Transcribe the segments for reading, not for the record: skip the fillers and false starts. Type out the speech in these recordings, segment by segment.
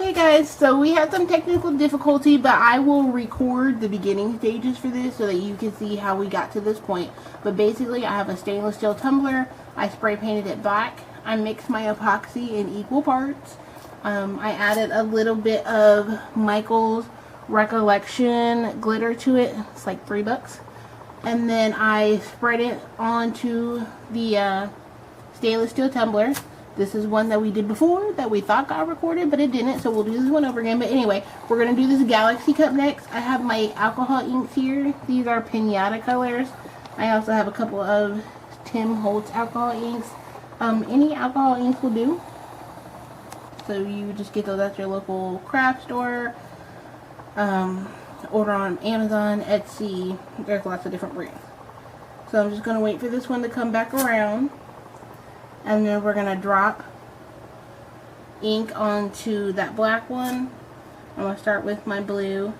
Okay guys, so we had some technical difficulty, but I will record the beginning stages for this so that you can see how we got to this point. But basically, I have a stainless steel tumbler. I spray painted it black. I mixed my epoxy in equal parts. I added a little bit of Michael's Recollection glitter to it. It's like $3. And then I spread it onto the stainless steel tumbler. This is one that we did before that we thought got recorded, but it didn't, so we'll do this one over again. But anyway, we're going to do this Galaxy cup next. I have my alcohol inks here. These are pinata colors. I also have a couple of Tim Holtz alcohol inks. Any alcohol inks will do. So you just get those at your local craft store. Order on Amazon, Etsy. There's lots of different brands. So I'm just going to wait for this one to come back around. And then we're going to drop ink onto that black one. I'm going to start with my blue.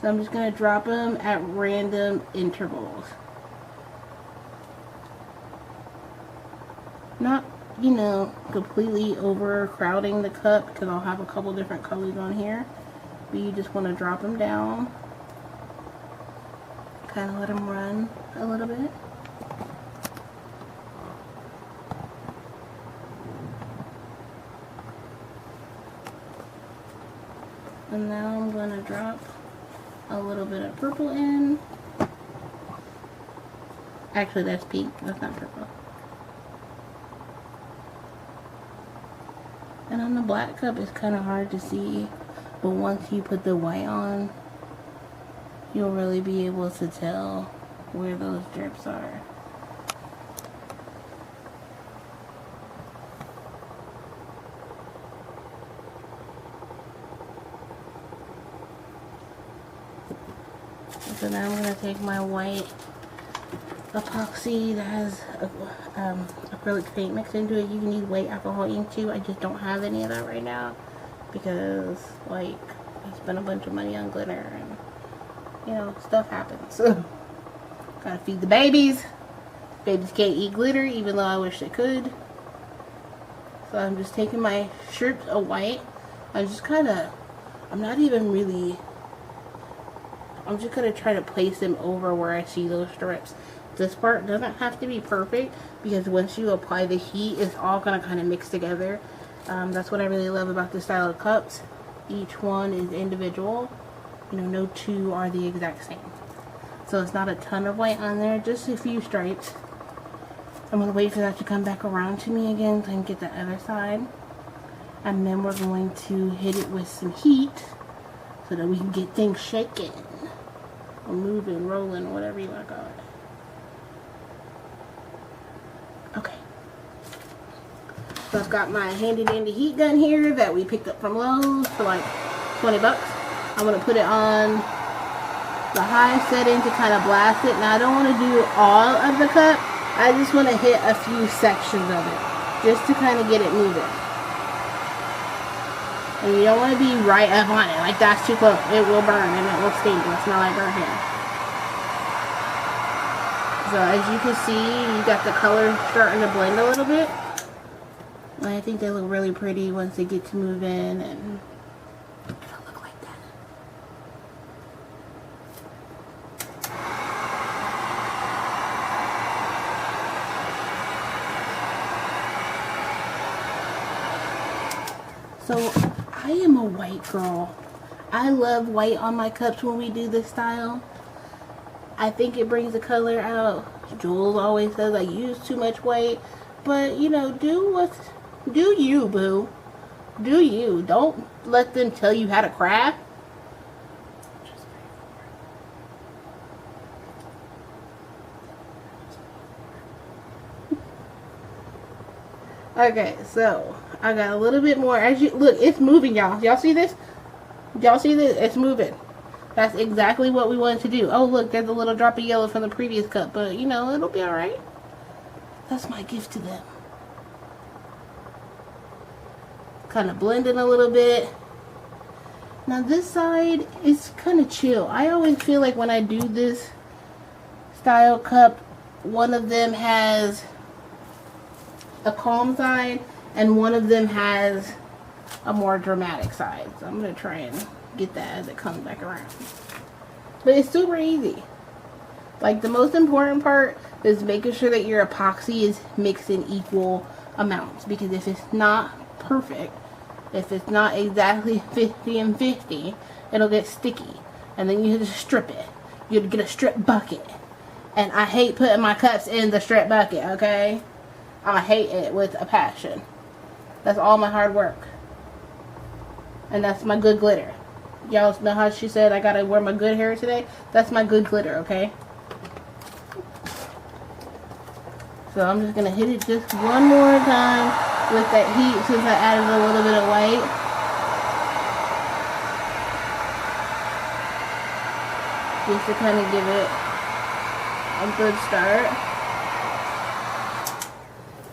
So I'm just going to drop them at random intervals. Not, you know, completely overcrowding the cup because I'll have a couple different colors on here. But you just want to drop them down. Kind of let them run a little bit. And now I'm going to drop a little bit of purple in. Actually, that's pink. That's not purple. And on the black cup, it's kind of hard to see. But once you put the white on, you'll really be able to tell where those drips are. So now I'm going to take my white epoxy that has acrylic paint mixed into it. You can use white alcohol ink too. I just don't have any of that right now because, like, I spent a bunch of money on glitter and, you know, stuff happens. So, gotta feed the babies. Babies can't eat glitter even though I wish they could. So I'm just taking my strips of white. I'm just kind of, I'm just going to try to place them over where I see those strips. This part doesn't have to be perfect because once you apply the heat, it's all going to kind of mix together. That's what I really love about this style of cups. Each one is individual. You know, no two are the exact same. So it's not a ton of white on there, just a few stripes. I'm going to wait for that to come back around to me again so I can get the other side. And then we're going to hit it with some heat so that we can get things shaking. Or moving, rolling, whatever you want to call it. Okay. So I've got my handy dandy heat gun here that we picked up from Lowe's for like $20. I'm going to put it on the high setting to kind of blast it. Now I don't want to do all of the cup. I just want to hit a few sections of it. Just to kind of get it moving. And you don't want to be right up on it. Like, that's too close. It will burn and it will stink. It'll smell like burnt hair. So, as you can see, you got the color starting to blend a little bit. And I think they look really pretty once they get to move in. And it'll look like that. So, I am a white girl. I love white on my cups when we do this style. I think it brings the color out. Jules always says I use too much white. But, you know, do you, boo. Do you. Don't let them tell you how to craft. Okay, so I got a little bit more. As you look, it's moving, y'all. Y'all see this? Y'all see this? It's moving. That's exactly what we wanted to do. Oh, look, there's a little drop of yellow from the previous cup, but you know, it'll be alright. That's my gift to them. Kind of blending a little bit. Now this side is kind of chill. I always feel like when I do this style cup, one of them has a calm side and one of them has a more dramatic side. So I'm going to try and get that as it comes back around. But it's super easy. Like, the most important part is making sure that your epoxy is mixed in equal amounts, because if it's not perfect, if it's not exactly 50 and 50, it'll get sticky, and then you have to strip it. You have to get a strip bucket, and I hate putting my cups in the strip bucket, okay? I hate it with a passion. That's all my hard work. And that's my good glitter. Y'all know how she said I gotta wear my good hair today? That's my good glitter, okay? So I'm just gonna hit it just one more time with that heat since I added a little bit of white. Just to kind of give it a good start.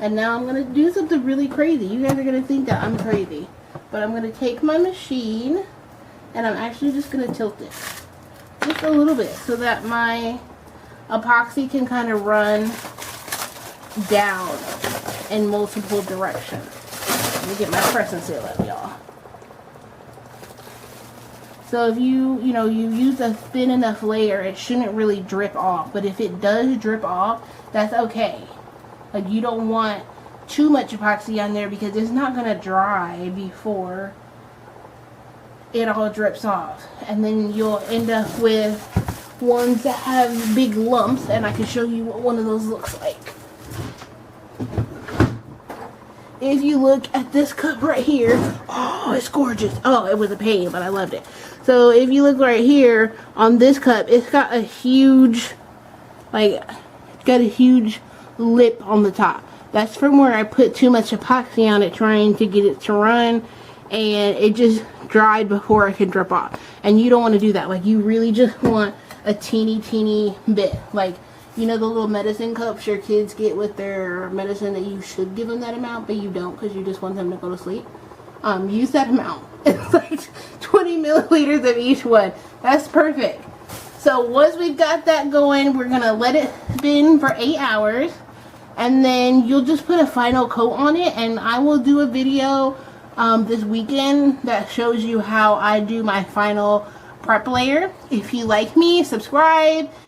And now I'm gonna do something really crazy. You guys are gonna think that I'm crazy. But I'm gonna take my machine and I'm actually just gonna tilt it just a little bit so that my epoxy can kind of run down in multiple directions. Let me get my press and seal up, y'all. So if you use a thin enough layer, it shouldn't really drip off. But if it does drip off, that's okay. Like, you don't want too much epoxy on there because it's not gonna dry before it all drips off, and then you'll end up with ones that have big lumps, and I can show you what one of those looks like. If you look at this cup right here, oh, it's gorgeous. Oh, it was a pain, but I loved it. So if you look right here on this cup, it's got a huge, lip on the top. That's from where I put too much epoxy on it trying to get it to run, and it just dried before it could drip off. And you don't want to do that. Like, you really just want a teeny bit. Like, you know the little medicine cups your kids get with their medicine that you should give them that amount, but you don't because you just want them to go to sleep? Use that amount. It's like 20 milliliters of each one. That's perfect. So once we've got that going, we're going to let it spin for 8 hours. And then you'll just put a final coat on it, and I will do a video this weekend that shows you how I do my final prep layer. If you like me, subscribe.